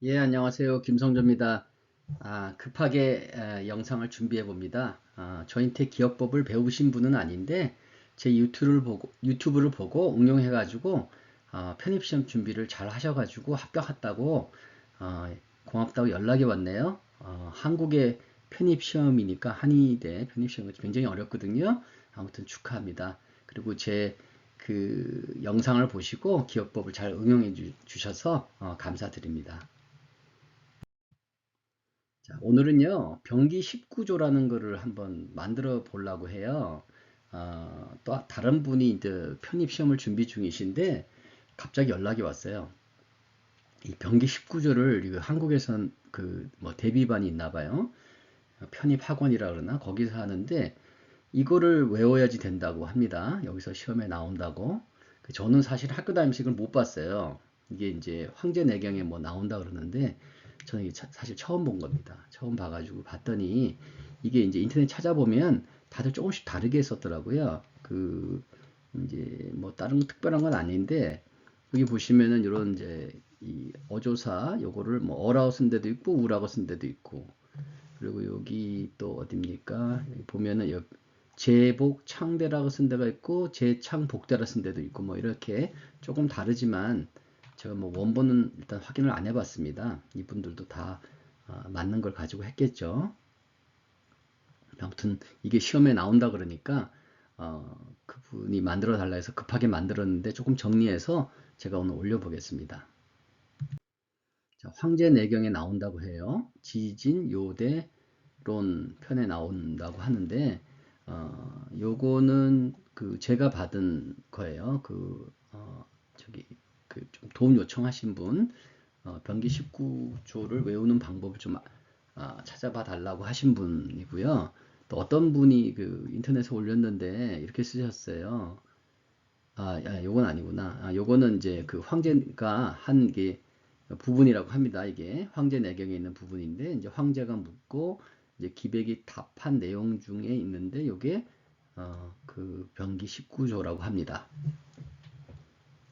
예, 안녕하세요. 김성조입니다. 급하게 영상을 준비해 봅니다. 저인테 기업법을 배우신 분은 아닌데 제 유튜브를 보고 응용해 가지고 편입시험 준비를 잘 하셔가지고 합격했다고 고맙다고 연락이 왔네요. 한국의 편입시험이니까 한의대 편입시험이 굉장히 어렵거든요. 아무튼 축하합니다. 그리고 제 그 영상을 보시고 기업법을 잘 응용해 주셔서 감사드립니다. 자, 오늘은요, 병기 19조라는 거를 한번 만들어 보려고 해요. 또 다른 분이 이제 편입시험을 준비 중이신데, 갑자기 연락이 왔어요. 이 병기 19조를 한국에선 그 뭐 대비반이 있나 봐요. 편입학원이라 그러나 거기서 하는데 이거를 외워야지 된다고 합니다. 여기서 시험에 나온다고. 저는 사실 학교 다니면서 이걸 못 봤어요. 이게 이제 황제내경에 뭐 나온다 그러는데 저는 이게 사실 처음 본 겁니다. 처음 봐가지고 봤더니 이게 이제 인터넷 찾아보면 다들 조금씩 다르게 썼더라고요. 이제 뭐 다른 특별한 건 아닌데 여기 보시면은 이런 이제 이 어조사 요거를 뭐 어라고 쓴 데도 있고 우라고 쓴 데도 있고 그리고 여기 또 어딥니까? 여기 보면은 제복 창대라고 쓴 데가 있고 제창복대라 쓴 데도 있고 뭐 이렇게 조금 다르지만 제가 뭐 원본은 일단 확인을 안 해봤습니다. 이분들도 다 맞는 걸 가지고 했겠죠. 아무튼 이게 시험에 나온다 그러니까 그분이 만들어 달라 해서 급하게 만들었는데 조금 정리해서 제가 오늘 올려보겠습니다. 자, 황제내경에 나온다고 해요. 지진, 요대, 론 편에 나온다고 하는데 요거는 그 제가 받은 거예요. 저기 그 좀 도움 요청하신 분 병기 19조를 외우는 방법을 좀 찾아봐 달라고 하신 분이고요. 또 어떤 분이 그 인터넷에 올렸는데 이렇게 쓰셨어요. 요건 아니구나. 요거는 이제 그 황제가 한 게 부분이라고 합니다. 이게 황제 내경에 있는 부분인데 이제 황제가 묻고 이제 기백이 답한 내용 중에 있는데 요게 그 병기 19조라고 합니다.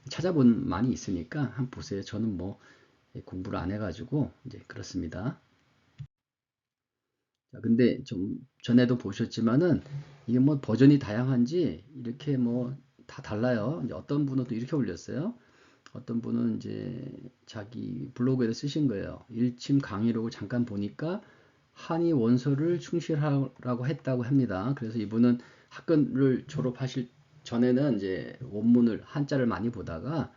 찾아본 많이 있으니까 한번 보세요. 저는 뭐 공부를 안 해가지고 이제 그렇습니다. 자, 근데 좀 전에도 보셨지만은 이게 뭐 버전이 다양한지 이렇게 뭐 다 달라요. 이제 어떤 분은 또 이렇게 올렸어요. 어떤 분은 이제 자기 블로그에 쓰신 거예요. 일침 강의록을 잠깐 보니까 한의 원서를 충실하라고 했다고 합니다. 그래서 이분은 학교를 졸업하실 전에는 이제 원문을 한자를 많이 보다가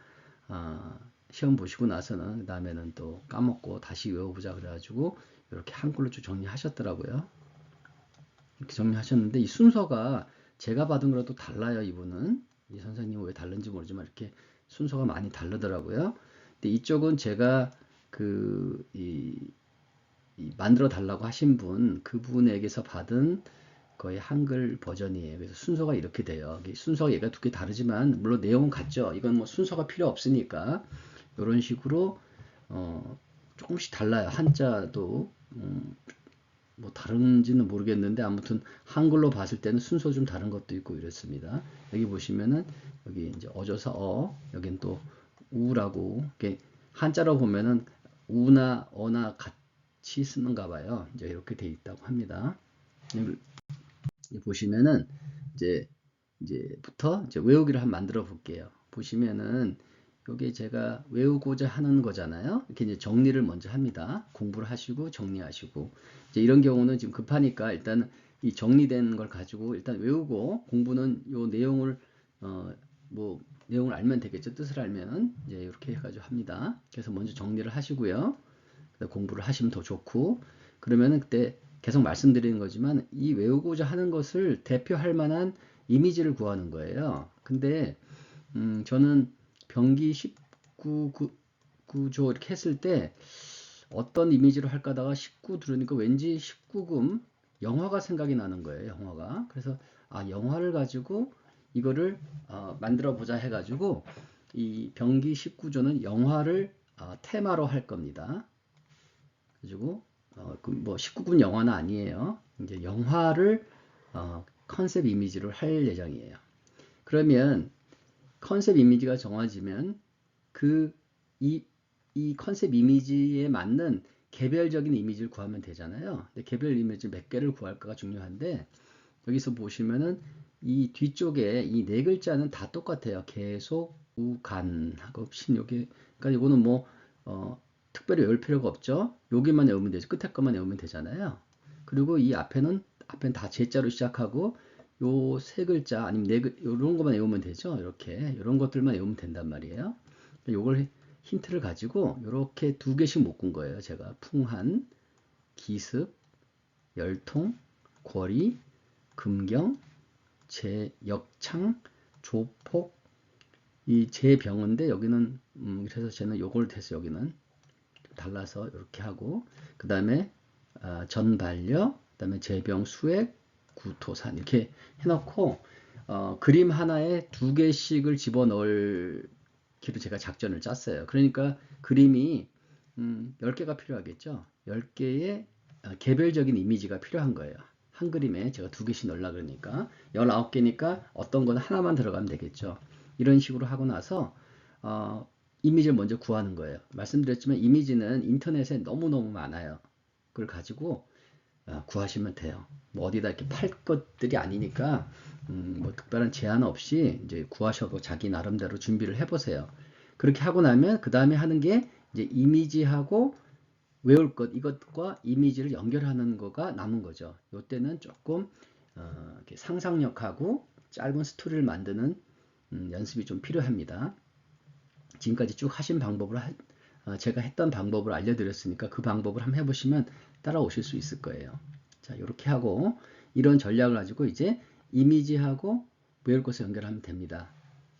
아, 시험 보시고 나서는 그다음에는 또 까먹고 다시 외워보자 그래가지고 이렇게 한글로 쭉 정리하셨더라고요. 이렇게 정리하셨는데 이 순서가 제가 받은 거랑 또 달라요. 이분은 이 선생님은 왜 다른지 모르지만 이렇게 순서가 많이 다르더라고요. 근데 이쪽은 제가 그 이 만들어 달라고 하신 분 그분에게서 받은 거의 한글 버전이에요. 그래서 순서가 이렇게 돼요. 순서가 얘가 두 개 다르지만 물론 내용은 같죠. 이건 뭐 순서가 필요 없으니까 이런 식으로 조금씩 달라요. 한자도 뭐 다른지는 모르겠는데 아무튼 한글로 봤을 때는 순서 좀 다른 것도 있고 이렇습니다. 여기 보시면은 여기 이제 어조사 여긴 또 우라고 이렇게 한자로 보면은 우나 어나 같이 쓰는가 봐요. 이제 이렇게 돼 있다고 합니다. 여기 보시면은 이제 이제부터 이제 외우기를 한번 만들어 볼게요. 보시면은 요게 제가 외우고자 하는 거잖아요. 이렇게 이제 정리를 먼저 합니다. 공부를 하시고 정리하시고 이제 이런 경우는 지금 급하니까 일단 이 정리된 걸 가지고 일단 외우고 공부는 요 내용을 뭐 내용을 알면 되겠죠. 뜻을 알면 이제 이렇게 해가지고 합니다. 그래서 먼저 정리를 하시고요. 공부를 하시면 더 좋고 그러면은 그때 계속 말씀드리는 거지만 이 외우고자 하는 것을 대표할 만한 이미지를 구하는 거예요. 근데 저는 병기 19 구조 이렇게 했을 때 어떤 이미지로 할까 하다가 19 들으니까 왠지 19금 영화가 생각이 나는 거예요. 영화가. 그래서 영화를 가지고 이거를 만들어 보자 해가지고 이 병기 19조는 영화를 테마로 할 겁니다. 그리고 그뭐 19금 영화는 아니에요. 이제 영화를 컨셉 이미지로 할 예정이에요. 그러면 컨셉 이미지가 정해지면 그 이 이 컨셉 이미지에 맞는 개별적인 이미지를 구하면 되잖아요. 근데 개별 이미지 몇 개를 구할까가 중요한데 여기서 보시면은 이 뒤쪽에 이 네 글자는 다 똑같아요. 계속, 우, 간 하고 신 여기 그러니까 이거는 뭐 특별히 외울 필요가 없죠. 여기만 외우면 되죠. 끝에 것만 외우면 되잖아요. 그리고 이 앞에는 다 제자로 시작하고 요 세 글자 아니면 요런 것만 외우면 되죠. 이렇게 이런 것들만 외우면 된단 말이에요. 요걸 힌트를 가지고 이렇게 두 개씩 묶은 거예요. 제가 풍한, 기습, 열통, 궐이, 금경, 제역창, 조폭, 이 제병인데 여기는 그래서 쟤는 요걸 해서 여기는 달라서 이렇게 하고 그 다음에 전반려, 그 다음에 제병, 수액, 구토산 이렇게 해놓고 그림 하나에 두 개씩을 집어넣을 기로 제가 작전을 짰어요. 그러니까 그림이 10개가 필요하겠죠. 10개의 개별적인 이미지가 필요한 거예요. 한 그림에 제가 두 개씩 넣으려고 그러니까 19개니까 어떤 건 하나만 들어가면 되겠죠. 이런 식으로 하고 나서 이미지를 먼저 구하는 거예요. 말씀드렸지만 이미지는 인터넷에 너무너무 많아요. 그걸 가지고 구하시면 돼요. 뭐 어디다 이렇게 팔 것들이 아니니까 뭐 특별한 제한 없이 이제 구하셔도 자기 나름대로 준비를 해보세요. 그렇게 하고 나면 그 다음에 하는 게 이제 이미지하고 외울 것 이것과 이미지를 연결하는 거가 남은 거죠. 이때는 조금 이렇게 상상력하고 짧은 스토리를 만드는 연습이 좀 필요합니다. 지금까지 쭉 하신 방법을 제가 했던 방법을 알려드렸으니까 그 방법을 한번 해보시면 따라오실 수 있을 거예요. 자, 이렇게 하고 이런 전략을 가지고 이제 이미지하고 외울 것을 연결하면 됩니다.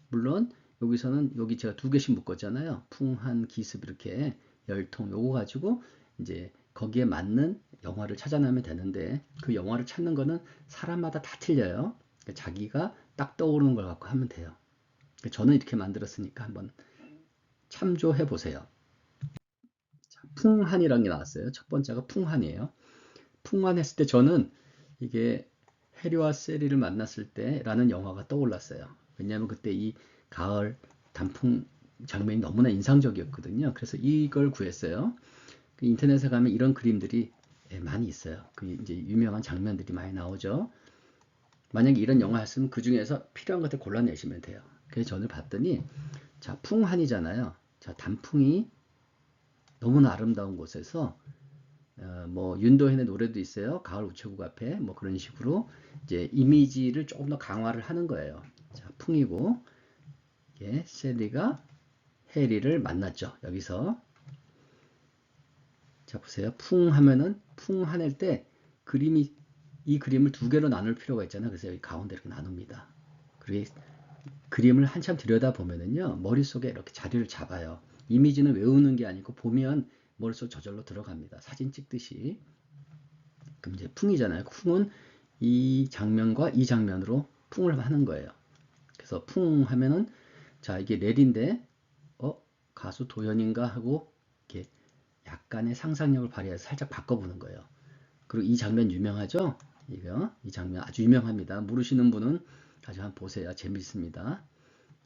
물론 여기서는 여기 제가 두 개씩 묶었잖아요. 풍한, 기습 이렇게 열통 요거 가지고 이제 거기에 맞는 영화를 찾아내면 되는데 그 영화를 찾는 거는 사람마다 다 틀려요. 그러니까 자기가 딱 떠오르는 걸 갖고 하면 돼요. 그러니까 저는 이렇게 만들었으니까 한번 참조해 보세요. 풍한이라는 게 나왔어요. 첫 번째가 풍한이에요. 풍한했을 때 저는 이게 해리와 세리를 만났을 때라는 영화가 떠올랐어요. 왜냐하면 그때 이 가을 단풍 장면이 너무나 인상적이었거든요. 그래서 이걸 구했어요. 그 인터넷에 가면 이런 그림들이 많이 있어요. 그 이제 유명한 장면들이 많이 나오죠. 만약에 이런 영화였으면 그 중에서 필요한 것들 골라내시면 돼요. 그래서 저는 봤더니 자 풍한이잖아요. 자 단풍이 너무나 아름다운 곳에서 뭐 윤도현의 노래도 있어요. 가을 우체국 앞에 뭐 그런 식으로 이제 이미지를 조금 더 강화를 하는 거예요. 자, 풍이고 예, 셀리가 해리를 만났죠. 여기서 자 보세요. 풍 하면은 풍 하늘 때 그림이 이 그림을 두 개로 나눌 필요가 있잖아요. 그래서 여기 가운데 이렇게 나눕니다. 그리고 그림을 한참 들여다 보면은요 머릿속에 이렇게 자리를 잡아요. 이미지는 외우는 게 아니고 보면 머릿속 저절로 들어갑니다. 사진 찍듯이. 그럼 이제 풍이잖아요. 풍은 이 장면과 이 장면으로 풍을 하는 거예요. 그래서 풍 하면은 자 이게 렐인데 가수 도현인가 하고 이렇게 약간의 상상력을 발휘해서 살짝 바꿔보는 거예요. 그리고 이 장면 유명하죠? 이 장면 아주 유명합니다. 모르시는 분은 다시 한번 보세요. 재밌습니다.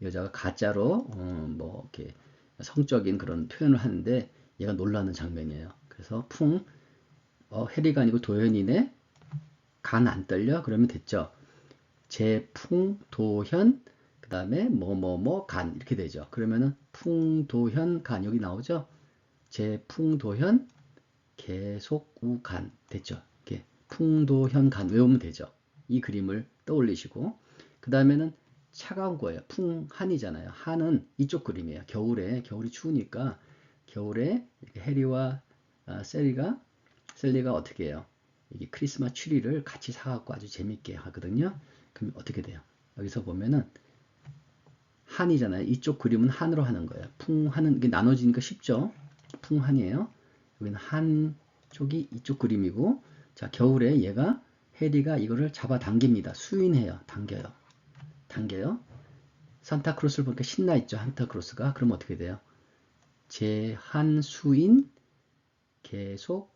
여자가 가짜로 뭐 이렇게 성적인 그런 표현을 하는데 얘가 놀라는 장면이에요. 그래서 해리가 아니고 도현이네. 간 안 떨려? 그러면 됐죠. 제풍, 도현, 그 다음에 뭐뭐뭐 간 이렇게 되죠. 그러면은 풍도현 간 여기 나오죠. 제풍도현 계속 우간 됐죠. 이렇게 풍도현 간 외우면 되죠. 이 그림을 떠올리시고 그 다음에는 차가운 거예요. 풍한이잖아요. 한은 이쪽 그림이에요. 겨울이 추우니까 겨울에 해리와 셀리가 어떻게 해요? 이게 크리스마스 트리를 같이 사갖고 아주 재밌게 하거든요. 그럼 어떻게 돼요? 여기서 보면은 한이잖아요. 이쪽 그림은 한으로 하는 거예요. 풍한은 이게 나눠지니까 쉽죠. 풍한이에요. 여기는 한 쪽이 이쪽 그림이고, 자 겨울에 해리가 이거를 잡아 당깁니다. 수인해요. 당겨요. 산타크로스를 보니까 신나 있죠. 산타크로스가. 그럼 어떻게 돼요? 제한수인 계속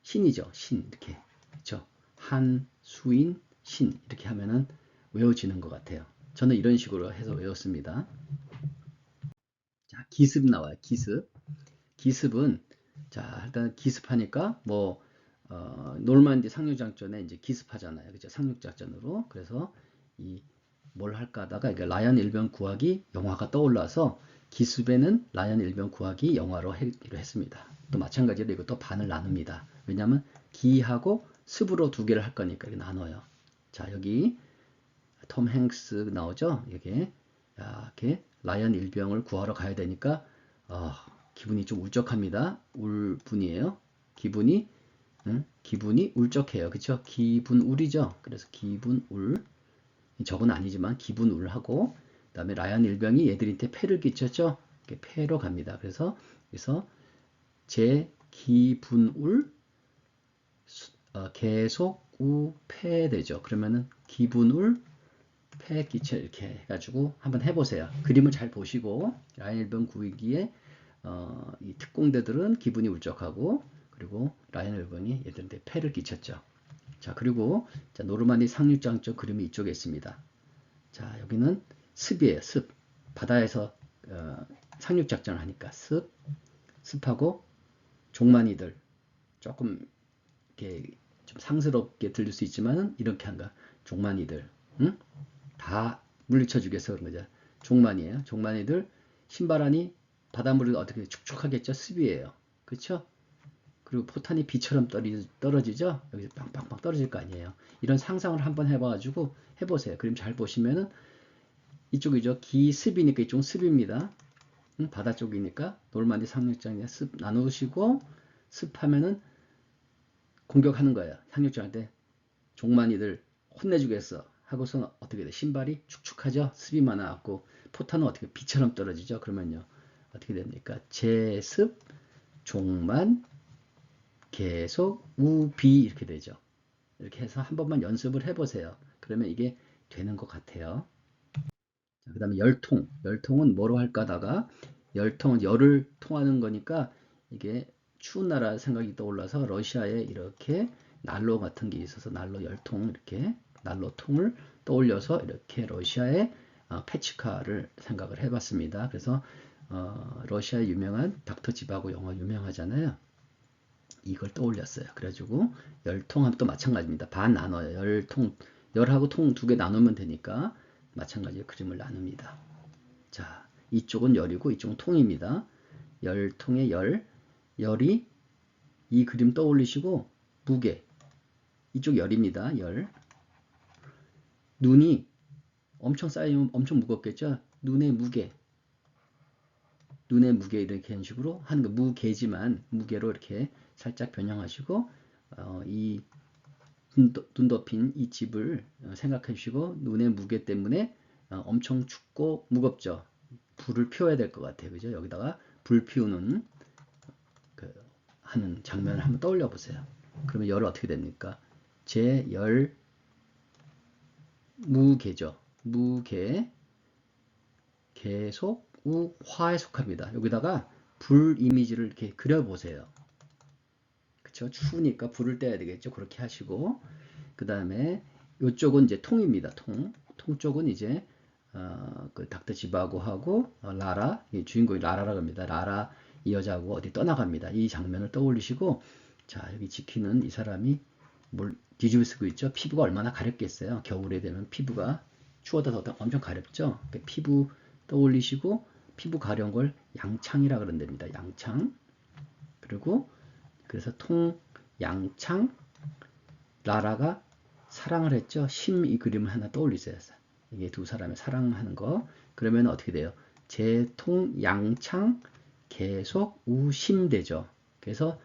신이죠. 신 이렇게 그렇죠. 한수인 신 이렇게 하면은 외워지는 것 같아요. 저는 이런 식으로 해서 외웠습니다. 자, 기습 나와요. 기습. 기습은 자 일단 기습하니까 뭐 노르만디 상륙작전에 이제 기습하잖아요. 그죠? 상륙작전으로. 그래서 이 뭘 할까 하다가 이게 라연 일병 구하기 영화가 떠올라서 기습에는 라연 일병 구하기 영화로 하기로 했습니다. 또 마찬가지로 이것도 반을 나눕니다. 왜냐하면 기하고 습으로 두 개를 할 거니까 이렇게 나눠요. 자 여기 톰 행스 나오죠? 이게 이렇게 라연 일병을 구하러 가야 되니까 기분이 좀 울적합니다. 울 분이에요. 기분이 울적해요. 그쵸? 기분울이죠. 그래서 기분울. 적은 아니지만 기분울하고 그다음에 라연 일병이 얘들한테 패를 끼쳤죠. 이렇게 패로 갑니다. 그래서 제 기분울 계속 우패 되죠. 그러면은 기분울 패 끼쳐 이렇게 해가지고 한번 해보세요. 그림을 잘 보시고 라연 일병 구이기에 이 특공대들은 기분이 울적하고 그리고 라연 일병이 얘들한테 패를 끼쳤죠. 자 그리고 자, 노르만디 상륙작전 그림이 이쪽에 있습니다. 자 여기는 습이에요. 습. 바다에서 상륙작전을 하니까 습하고 종만이들 조금 이렇게 좀 상스럽게 들릴 수 있지만은 이렇게 한가 종만이들 응? 다 물리쳐 주겠어 그런 거죠. 종만이에요. 종만이들 신바람이 바닷물을 어떻게 축축하겠죠. 습이에요. 그렇죠? 그리고 포탄이 비처럼 떨어지죠. 여기서 빵빵빵 떨어질 거 아니에요. 이런 상상을 한번 해봐가지고 해보세요. 그림 잘 보시면은 이쪽이죠. 기습이니까 이쪽은 습입니다. 바다 쪽이니까 노르만디 상륙장에 습 나누시고 습하면은 공격하는 거예요. 상륙장할 때 종만이들 혼내주겠어 하고서 어떻게 돼? 신발이 축축하죠. 습이 많아갖고 포탄은 어떻게 비처럼 떨어지죠. 그러면요 어떻게 됩니까? 제습 종만 계속 우비 이렇게 되죠. 이렇게 해서 한 번만 연습을 해보세요. 그러면 이게 되는 것 같아요. 그 다음에 열통. 열통은 뭐로 할까 하다가 열통은 열을 통하는 거니까 이게 추운 나라 생각이 떠올라서 러시아에 이렇게 난로 같은 게 있어서 난로 열통 이렇게 난로통을 떠올려서 이렇게 러시아의 페치카를 생각을 해봤습니다. 그래서 러시아의 유명한 닥터 지바고 영화 유명하잖아요. 이걸 떠올렸어요. 그래가지고 열통하면 또 마찬가지입니다. 반 나눠요. 열하고 통 두 개 나누면 되니까 마찬가지로 그림을 나눕니다. 자, 이쪽은 열이고 이쪽은 통입니다. 열통의 열이 이 그림 떠올리시고 무게, 이쪽 열입니다. 열. 눈이 엄청 쌓이면 엄청 무겁겠죠? 눈의 무게 이렇게 하는 식으로 하는 거 무게지만 무게로 이렇게 살짝 변형하시고 이 눈 덮인 이 집을 생각해 주시고 눈의 무게 때문에 엄청 춥고 무겁죠. 불을 피워야 될 것 같아요. 그죠? 여기다가 불 피우는 하는 장면을 한번 떠올려 보세요. 그러면 열은 어떻게 됩니까? 제열 무게죠. 무게 계속 우화에 속합니다. 여기다가 불 이미지를 이렇게 그려보세요. 그쵸? 추우니까 불을 떼야 되겠죠. 그렇게 하시고 그 다음에 이쪽은 이제 통입니다. 통 쪽은 이제 그 닥터 지바고하고 라라 주인공이 라라라고 합니다. 라라 이 여자하고 어디 떠나갑니다. 이 장면을 떠올리시고 자 여기 지키는 이 사람이 뭘 뒤집어 쓰고 있죠. 피부가 얼마나 가렵겠어요. 겨울에 되면 피부가 추워서 엄청 가렵죠. 피부 떠올리시고 피부 가려운 걸 양창이라 그런답니다. 양창. 그리고 그래서 통 양창 라라가 사랑을 했죠. 심 이 그림을 하나 떠올리세요. 이게 두 사람의 사랑하는 거. 그러면 어떻게 돼요? 제통 양창 계속 우심 되죠. 그래서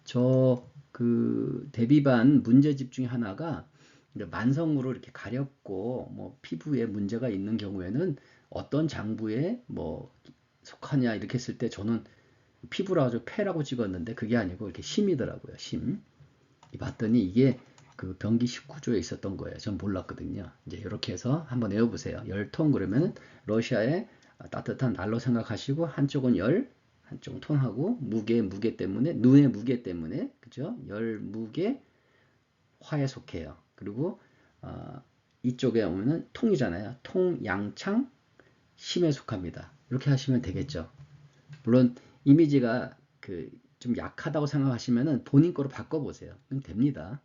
저 그 대비반 문제집 중에 하나가 만성으로 이렇게 가렵고 뭐 피부에 문제가 있는 경우에는 어떤 장부에 뭐 속하냐 이렇게 했을 때 저는 피부라 가지고 폐라고 찍었는데 그게 아니고 이렇게 심이더라고요. 심. 봤더니 이게 그 병기 19조에 있었던 거예요. 전 몰랐거든요. 이제 이렇게 해서 한번 외워보세요. 열통 그러면 러시아의 따뜻한 날로 생각하시고 한쪽은 열, 한쪽은 통하고 무게 때문에 눈의 무게 때문에 그죠? 열 무게 화에 속해요. 그리고 이쪽에 오면은 통이잖아요. 통 양창 심에 속합니다. 이렇게 하시면 되겠죠. 물론 이미지가 그 좀 약하다고 생각하시면은 본인 거로 바꿔보세요. 그럼 됩니다.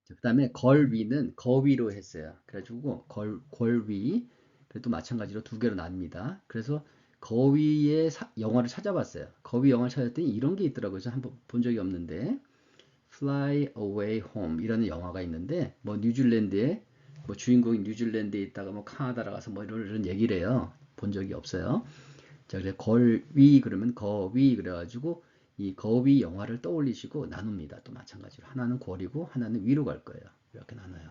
그 다음에 걸위는 거위로 했어요. 그래가지고 걸위 그래도 마찬가지로 두 개로 납니다. 그래서 거위의 영화를 찾아봤어요. 거위 영화를 찾았더니 이런 게 있더라고요. 저 한번 본 적이 없는데 Fly Away Home 이라는 영화가 있는데 뭐 뉴질랜드에 뭐 주인공이 뉴질랜드에 있다가 뭐 카나다로 가서 뭐 이런 얘기를 해요. 본 적이 없어요. 자, 그래 걸위 그러면 거위 그래가지고 이 거위 영화를 떠올리시고 나눕니다. 또 마찬가지로 하나는 걸이고 하나는 위로 갈 거예요. 이렇게 나눠요.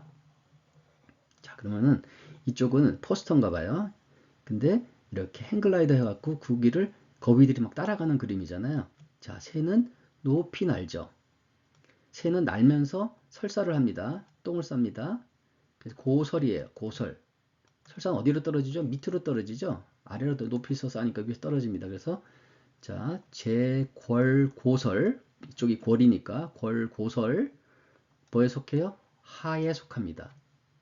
자, 그러면은 이쪽은 포스터인가 봐요. 근데 이렇게 행글라이더 해갖고 구기를 거위들이 막 따라가는 그림이잖아요. 자, 새는 높이 날죠. 새는 날면서 설사를 합니다. 똥을 쌉니다. 그래서 고설이에요. 고설. 설사는 어디로 떨어지죠? 밑으로 떨어지죠? 아래로 높이서 싸니까 위에서 떨어집니다. 그래서 자, 제궐고설 이쪽이 궐이니까 궐고설 뭐에 속해요? 하에 속합니다.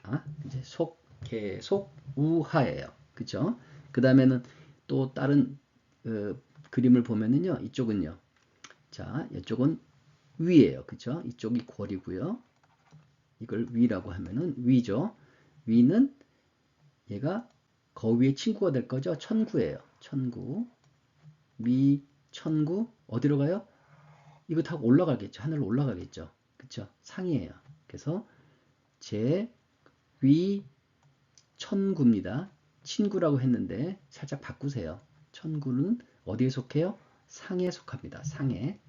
아, 이제 속, 계속 우하예요. 그죠? 그 다음에는 또 다른 그림을 보면은요. 이쪽은요. 자, 이쪽은 위예요. 그죠? 이쪽이 궐이고요. 이걸 위라고 하면은 위죠. 위는 얘가 거위의 친구가 될 거죠. 천구예요. 천구. 위, 천구 어디로 가요? 이거 타고 올라가겠죠. 하늘로 올라가겠죠. 그쵸? 상이에요. 그래서 제, 위, 천구입니다. 친구라고 했는데 살짝 바꾸세요. 천구는 어디에 속해요? 상에 속합니다. 상에.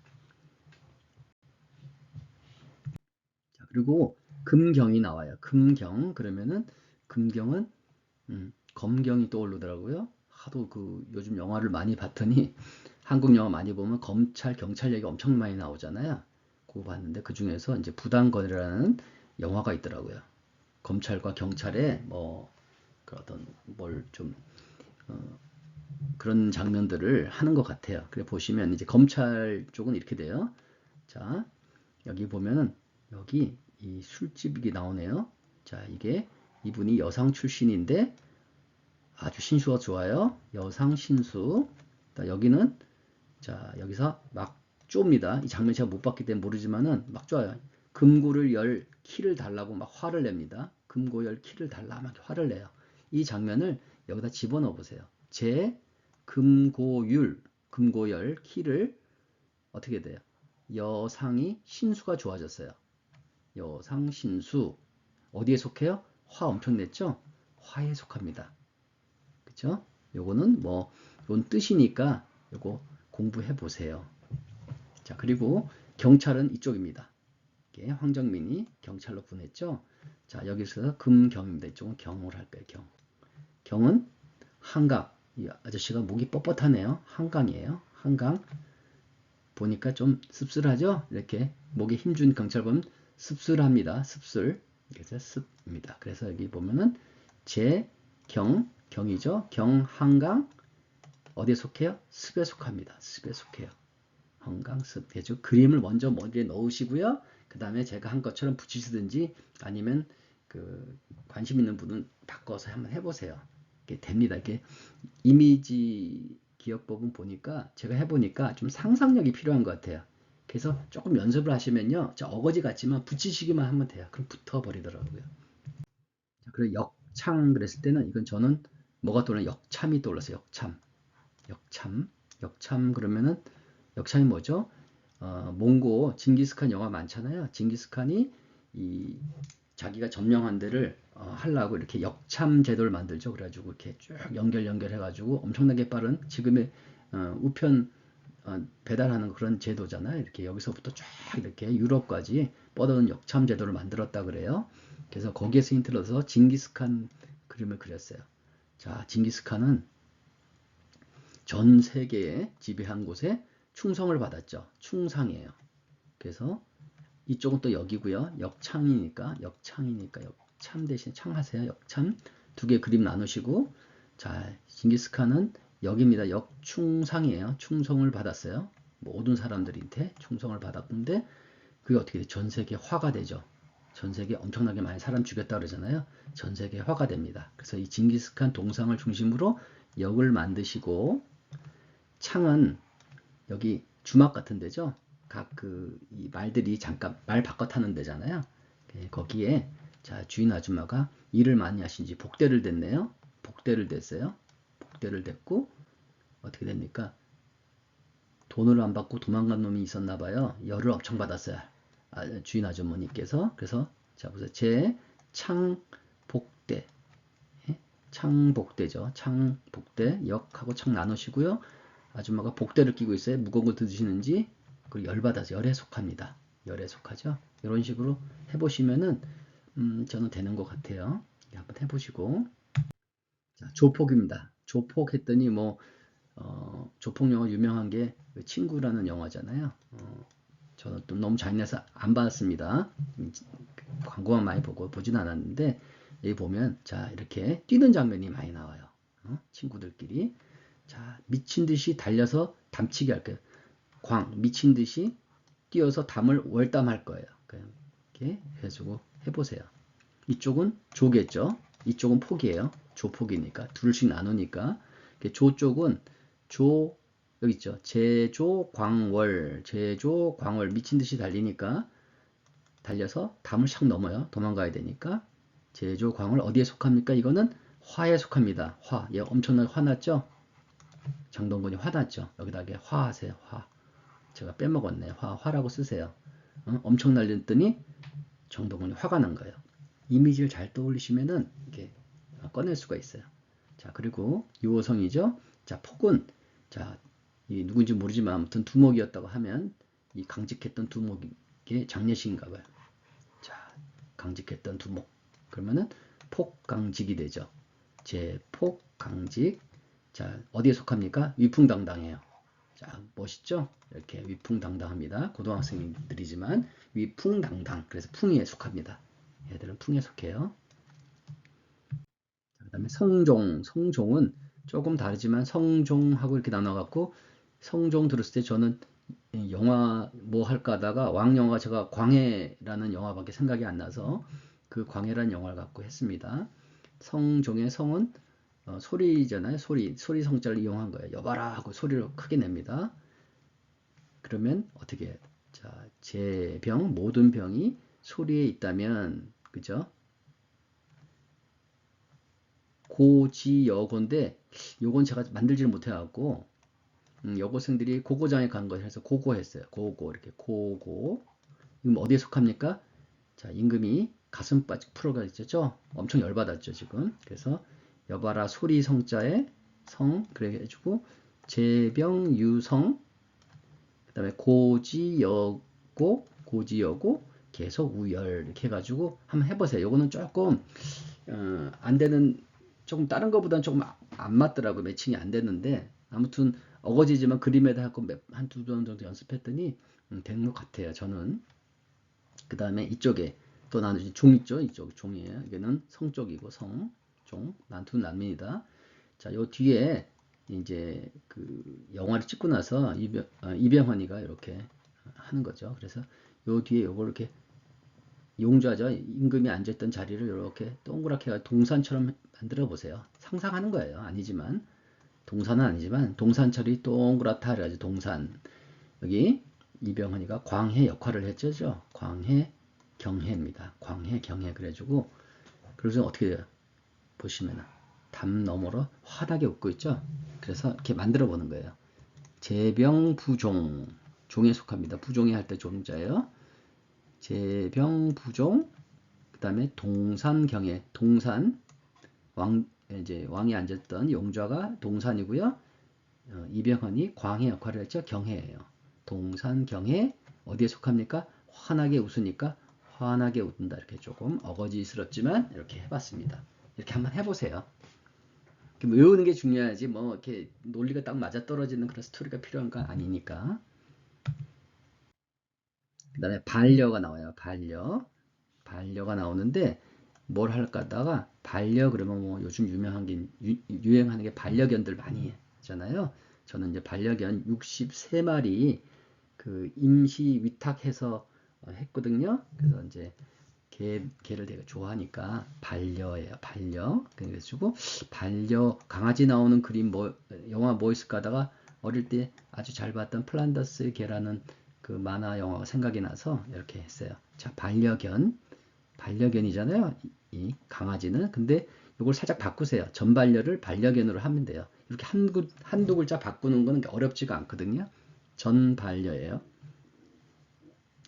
자, 그리고 금경이 나와요. 금경 그러면은 금경은 검경이 떠오르더라고요. 하도 그 요즘 영화를 많이 봤더니 한국 영화 많이 보면 검찰, 경찰 얘기 엄청 많이 나오잖아요. 그거 봤는데 그 중에서 이제 부당거래라는 영화가 있더라고요. 검찰과 경찰의 뭐 그 어떤 뭘 좀 그런 장면들을 하는 것 같아요. 그래 보시면 이제 검찰 쪽은 이렇게 돼요. 자, 여기 보면은 여기 이 술집이 나오네요. 자, 이게 이분이 여성 출신인데 아주 신수가 좋아요. 여상 신수. 여기는 자 여기서 막 쪼입니다. 이 장면 제가 못 봤기 때문에 모르지만은 막 쪼아요. 금고를 열 키를 달라고 막 화를 냅니다. 금고 열 키를 달라 막 화를 내요. 이 장면을 여기다 집어넣어 보세요. 제 금고율 금고열 키를 어떻게 돼요? 여상이 신수가 좋아졌어요. 여상 신수 어디에 속해요? 화 엄청 냈죠? 화에 속합니다. 그쵸? 요거는 뭐, 이건 뜻이니까 요거 공부해 보세요. 자, 그리고 경찰은 이쪽입니다. 이게 황정민이 경찰로 보냈죠? 자, 여기서 금경입니다. 이쪽은 경으로 할 거예요, 경. 경은 한강. 이 아저씨가 목이 뻣뻣하네요. 한강이에요. 한강. 보니까 좀 씁쓸하죠? 이렇게 목에 힘준 경찰 보면 씁쓸합니다. 씁쓸. 그래서 습입니다. 그래서 여기 보면은 제경 경이죠. 경 한강 어디에 속해요? 습에 속합니다. 습에 속해요. 한강 습 대주 그림을 먼저 머리에 넣으시고요. 그 다음에 제가 한 것처럼 붙이시든지 아니면 그 관심 있는 분은 바꿔서 한번 해보세요. 이게 됩니다. 이게 이미지 기억법은 보니까 제가 해보니까 좀 상상력이 필요한 것 같아요. 그래서 조금 연습을 하시면요. 저 어거지 같지만 붙이시기만 하면 돼요. 그럼 붙어버리더라고요. 그리고 역창 그랬을 때는 이건 저는 뭐가 떠올라 역참이 떠올랐어요. 역참. 역참. 역참 그러면은 역참이 뭐죠? 몽고 징기스칸 영화 많잖아요. 징기스칸이 이 자기가 점령한 데를 하려고 이렇게 역참 제도를 만들죠. 그래가지고 이렇게 쭉 연결해가지고 엄청나게 빠른 지금의 우편 배달하는 그런 제도잖아요. 이렇게 여기서부터 쫙 이렇게 유럽까지 뻗어는 역참 제도를 만들었다 그래요. 그래서 거기에서 힌트를 얻어서 징기스칸 그림을 그렸어요. 자, 징기스칸은 전 세계에 지배한 곳에 충성을 받았죠. 충상이에요. 그래서 이쪽은 또 여기고요. 역창이니까 역참 대신 창하세요. 역참 두 개 그림 나누시고 자 징기스칸은 여기입니다. 역충상이에요. 충성을 받았어요. 모든 사람들한테 충성을 받았는데 그게 어떻게 돼? 전 세계 화가 되죠. 전 세계 엄청나게 많이 사람 죽였다 그러잖아요. 전 세계 화가 됩니다. 그래서 이 징기스칸 동상을 중심으로 역을 만드시고 창은 여기 주막 같은 데죠. 각 이 말들이 잠깐 말 바꿔 타는 데잖아요. 예, 거기에 자 주인 아줌마가 일을 많이 하신지 복대를 댔네요. 복대를 댔어요. 복대를 댔고 어떻게 됩니까? 돈을 안 받고 도망간 놈이 있었나 봐요. 열을 엄청 받았어요. 주인 아주머니께서. 그래서 자 보세요. 제 창복대. 예? 창복대죠. 창복대 역하고 창 나누시고요. 아줌마가 복대를 끼고 있어요. 무거운 걸 드시는지 그 열받아서 열에 속합니다. 열에 속하죠. 이런 식으로 해보시면은 저는 되는 것 같아요. 한번 해보시고 자, 조폭입니다. 조폭 했더니 뭐 조폭 영화 유명한 게 친구라는 영화잖아요. 저는 또 너무 잔인해서 안 봤습니다. 광고만 많이 보고 보진 않았는데 여기 보면 자 이렇게 뛰는 장면이 많이 나와요. 친구들끼리 자 미친 듯이 달려서 담치기 할 거예요. 미친 듯이 뛰어서 담을 월담할 거예요. 이렇게 해주고 해보세요. 이쪽은 조겠죠. 이쪽은 폭이에요. 조폭이니까 둘씩 나누니까 조 쪽은 조 여기 있죠. 제조광월 제조광월 미친 듯이 달리니까 달려서 담을 샥 넘어요. 도망가야 되니까 제조광월 어디에 속합니까? 이거는 화에 속합니다. 화. 얘 엄청나게 화났죠? 장동건이 화났죠? 여기다 화하세요. 화. 제가 빼먹었네. 화라고 쓰세요. 엄청 날렸더니 정동건이 화가 난 거예요. 이미지를 잘 떠올리시면은 이렇게 꺼낼 수가 있어요. 자, 그리고 유호성이죠. 자, 폭은 자, 이 누군지 모르지만 아무튼 두목이었다고 하면 이 강직했던 두목이 장례식인가 봐요. 자, 강직했던 두목. 그러면은 폭강직이 되죠. 제폭강직. 자, 어디에 속합니까? 위풍당당해요. 자, 멋있죠? 이렇게 위풍당당합니다. 고등학생들이지만 위풍당당. 그래서 풍이에 속합니다. 얘들은 풍에 속해요. 그 다음에 성종. 성종은 조금 다르지만 성종하고 이렇게 나눠갖고 성종 들었을 때 저는 영화 뭐 할까 하다가 왕영화 제가 광해라는 영화밖에 생각이 안 나서 그 광해라는 영화를 갖고 했습니다. 성종의 성은 소리잖아요. 소리 성자를 이용한 거예요. 여봐라 하고 소리를 크게 냅니다. 그러면 어떻게 해요? 자, 제병 모든 병이 소리에 있다면 그죠? 고지여고인데 요건 제가 만들지를 못해갖고 여고생들이 고고장에 간 거에 해서 고고 했어요. 고고 이렇게 고고. 이건 어디에 속합니까? 자, 임금이 가슴 빠지 풀어가 있죠. 엄청 열받았죠 지금. 그래서 여봐라 소리 성자에 성 그래 해주고 제병유성 그다음에 고지여고 계속 우열 이렇게 해가지고 한번 해보세요. 요거는 조금 안 되는 조금 다른 것보다는 조금 안 맞더라고 매칭이 안 됐는데 아무튼 어거지지만 그림에다 하고 한두 번 정도 연습했더니 되는 것 같아요. 저는 그 다음에 이쪽에 또 나누지 종 있죠. 이쪽 종이에요. 이게는 성 쪽이고 성, 종, 난투 난민이다. 자, 요 뒤에 이제 그 영화를 찍고 나서 이병헌이가 이렇게 하는 거죠. 그래서 요 뒤에 요걸 이렇게 용좌죠. 임금이 앉았던 자리를 이렇게 동그랗게 동산처럼 만들어 보세요. 상상하는 거예요. 아니지만 동산은 아니지만 동산처리 동그랗다 그래가지고 동산 여기 이병헌이가 광해 역할을 했죠. 광해 경해입니다. 광해 경해 그래가지고 그래서 어떻게 돼요? 보시면 담 너머로 환하게 웃고 있죠. 그래서 이렇게 만들어 보는 거예요. 제병부종 종에 속합니다. 부종이 할 때 종자예요. 제병부종 그 다음에 동산경에 동산 이제 왕이 앉았던 용좌가 동산이고요. 이병헌이 광해 역할을 했죠. 경해예요. 동산 경해 어디에 속합니까? 환하게 웃으니까 환하게 웃는다 이렇게 조금 어거지스럽지만 이렇게 해봤습니다. 이렇게 한번 해보세요. 외우는 게 중요하지 뭐 이렇게 논리가 딱 맞아 떨어지는 그런 스토리가 필요한 건 아니니까. 그 다음에 반려가 나와요. 반려가 나오는데 뭘 할까 하다가 반려 그러면 뭐 요즘 유명한 게 유행하는 게 반려견들 많이 하잖아요. 저는 이제 반려견 63마리 그 임시 위탁해서 했거든요. 그래서 이제 개를 되게 좋아하니까 반려예요. 반려. 그래가지고 반려 강아지 나오는 그림 뭐 영화 뭐 있을까 하다가 어릴 때 아주 잘 봤던 플란더스의 개라는 그 만화 영화가 생각이 나서 이렇게 했어요. 자, 반려견이잖아요. 이 강아지는. 근데 이걸 살짝 바꾸세요. 전반려를 반려견으로 하면 돼요. 이렇게 한두 글자 바꾸는 건 어렵지가 않거든요. 전반려예요.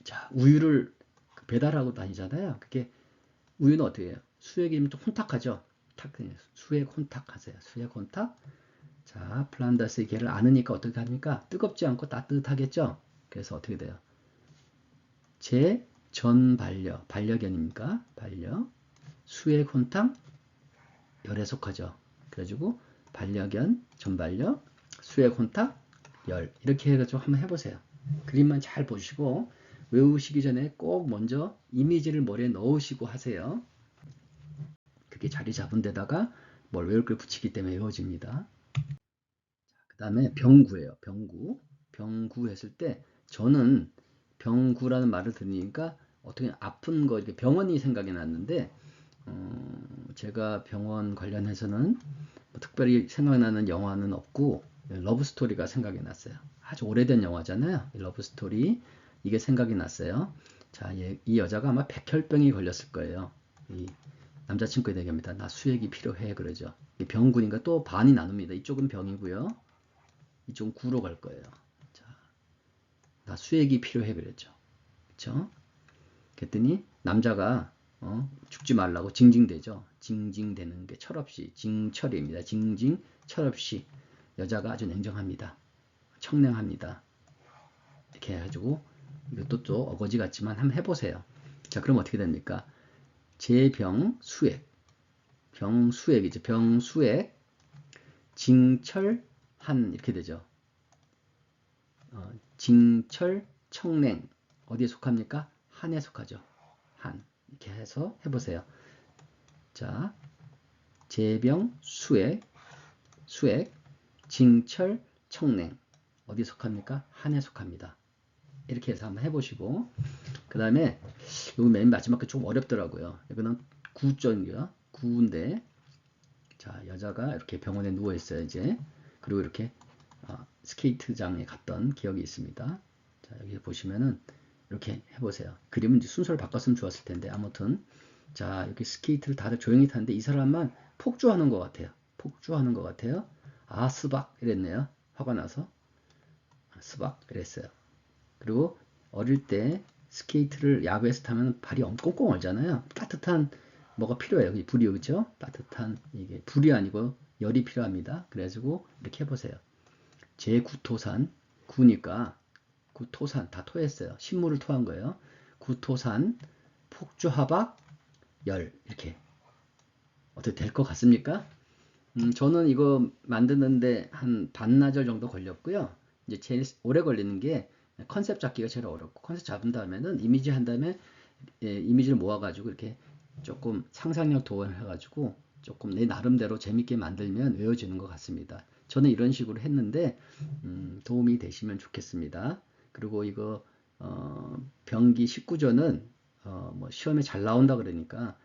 자, 우유를 배달하고 다니잖아요. 그게 우유는 어떻게 해요? 수액이면 좀 혼탁하죠. 수액 혼탁 하세요. 수액 혼탁. 자, 플란다스의 개를 안으니까 어떻게 합니까? 뜨겁지 않고 따뜻하겠죠? 그래서 어떻게 돼요? 제 전반려, 반려견입니까? 반려. 수액 혼탁, 열에 속하죠. 그래가지고 반려견, 전반려, 수액 혼탁, 열. 이렇게 해가지고 한번 해보세요. 그림만 잘 보시고 외우시기 전에 꼭 먼저 이미지를 머리에 넣으시고 하세요. 그게 자리 잡은 데다가 뭘 외울 걸 붙이기 때문에 외워집니다. 그 다음에 병구예요. 병구. 병구 했을 때 저는 병구라는 말을 들으니까 어떻게 아픈 거, 이렇게 병원이 생각이 났는데 제가 병원 관련해서는 뭐 특별히 생각나는 영화는 없고 러브 스토리가 생각이 났어요. 아주 오래된 영화잖아요. 러브 스토리 이게 생각이 났어요. 자, 이 여자가 아마 백혈병이 걸렸을 거예요. 이 남자친구에 얘기합니다. 나 수액이 필요해 그러죠. 병군인가 또 반이 나눕니다. 이쪽은 병이고요. 이쪽은 구로 갈 거예요. 자, 나 수액이 필요해 그랬죠. 그렇죠? 그랬더니 남자가 죽지 말라고 징징대죠. 징징대는 게 철없이 징철입니다. 징징 철없이 여자가 아주 냉정합니다. 청량합니다. 이렇게 해가지고 이것도 또 어거지 같지만 한번 해보세요. 자, 그럼 어떻게 됩니까? 제병수액, 병수액이죠. 병수액, 징철한 이렇게 되죠. 징철, 청냉 어디에 속합니까? 한에 속하죠. 한 이렇게 해서 해보세요. 자, 제병, 수액, 징철, 청냉 어디에 속합니까? 한에 속합니다. 이렇게 해서 한번 해보시고 그 다음에 여기 맨 마지막 게 좀 어렵더라고요. 이거는 구전이요. 구인데 자, 여자가 이렇게 병원에 누워 있어요 이제. 그리고 이렇게 스케이트장에 갔던 기억이 있습니다. 자, 여기 보시면은 이렇게 해보세요. 그림은 이제 순서를 바꿨으면 좋았을 텐데 아무튼 자, 여기 스케이트를 다들 조용히 타는데 이 사람만 폭주하는 것 같아요. 폭주하는 것 같아요. 아, 스박 이랬네요. 화가 나서 스박 이랬어요. 그리고 어릴 때 스케이트를 야구에서 타면 발이 꽁꽁 얼잖아요. 따뜻한 뭐가 필요해요. 불이 그죠? 따뜻한 이게 불이 아니고 열이 필요합니다. 그래가지고 이렇게 해보세요. 제구토산 구니까 구토산 다 토했어요. 식물을 토한 거예요. 구토산 폭주하박 열 이렇게 어떻게 될 것 같습니까? 저는 이거 만드는데 한 반나절 정도 걸렸고요. 이제 제일 오래 걸리는 게 컨셉 잡기가 제일 어렵고 컨셉 잡은 다음에는 이미지 한 다음에 이미지를 모아가지고 이렇게 조금 상상력 도원해가지고 조금 내 나름대로 재밌게 만들면 외워지는 것 같습니다. 저는 이런 식으로 했는데 도움이 되시면 좋겠습니다. 그리고 이거 병기 19조는 뭐 시험에 잘 나온다 그러니까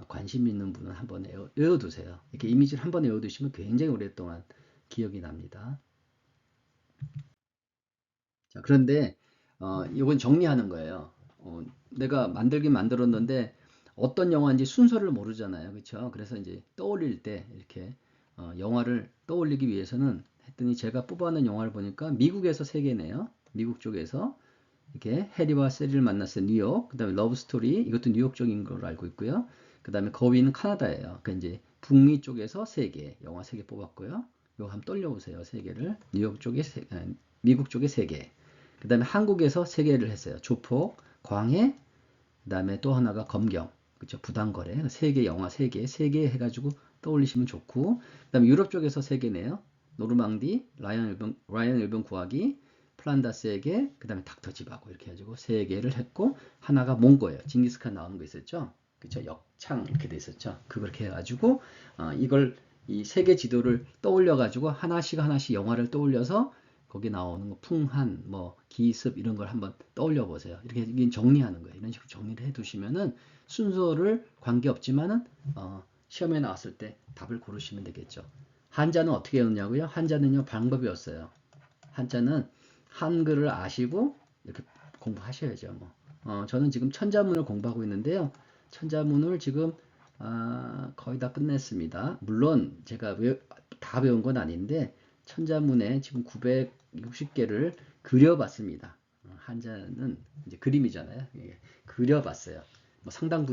관심 있는 분은 한번 외워두세요. 이렇게 이미지를 한번 외워두시면 굉장히 오랫동안 기억이 납니다. 자, 그런데 이건 정리하는 거예요. 내가 만들긴 만들었는데 어떤 영화인지 순서를 모르잖아요. 그렇죠? 그래서 이제 떠올릴 때 이렇게 영화를 떠올리기 위해서는 했더니 제가 뽑아낸 영화를 보니까 미국에서 세 개네요. 미국 쪽에서 이렇게 해리와 세리를 만났어요. 뉴욕. 그다음에 러브 스토리. 이것도 뉴욕 쪽인 걸로 알고 있고요. 그다음에 거위는 카나다예요. 그 이제 북미 쪽에서 세 개, 영화 세 개 뽑았고요. 이거 한번 떨려보세요. 세 개를. 뉴욕 쪽에 미국 쪽에 세 개. 그다음에 한국에서 세 개를 했어요. 조폭, 광해, 그다음에 또 하나가 검경. 그렇죠? 부당거래. 세 개 영화 세 개 해가지고 떠올리시면 좋고. 그다음에 유럽 쪽에서 세 개네요. 노르망디, 라이언 일본 구하기, 플란다스에게, 그 다음에 닥터집하고 이렇게 해가지고 세 개를 했고 하나가 몽고예요. 징기스칸 나오는 거 있었죠? 그쵸? 역창 이렇게 돼 있었죠? 그렇게 해가지고 이걸 이 세계 지도를 떠올려가지고 하나씩 하나씩 영화를 떠올려서 거기 나오는 거 풍한, 뭐 기습 이런 걸 한번 떠올려 보세요. 이렇게 정리하는 거예요. 이런 식으로 정리를 해두시면은 순서를 관계 없지만은 시험에 나왔을 때 답을 고르시면 되겠죠. 한자는 어떻게 외웠냐고요? 한자는요 방법이 없어요. 한자는 한글을 아시고 이렇게 공부하셔야죠. 저는 지금 천자문을 공부하고 있는데요. 천자문을 지금 거의 다 끝냈습니다. 물론 제가 다 배운 건 아닌데 천자문에 지금 960개를 그려봤습니다. 한자는 이제 그림이잖아요. 예, 그려봤어요. 상당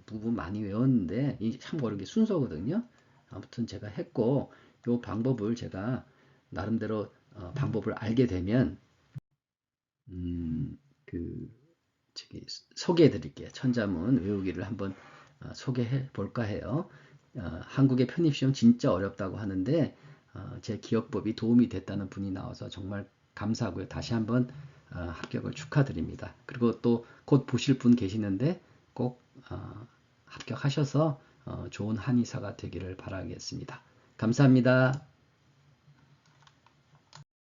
부분 많이 외웠는데 이게 참 어려운 게 순서거든요. 아무튼 제가 했고 이 방법을 제가 나름대로 방법을 알게 되면 그 저기 소개해 드릴게요. 천자문 외우기를 한번 소개해 볼까 해요. 한국의 편입시험 진짜 어렵다고 하는데 제 기억법이 도움이 됐다는 분이 나와서 정말 감사하고요. 다시 한번 합격을 축하드립니다. 그리고 또 곧 보실 분 계시는데 꼭 합격하셔서 좋은 한의사가 되기를 바라겠습니다. 감사합니다.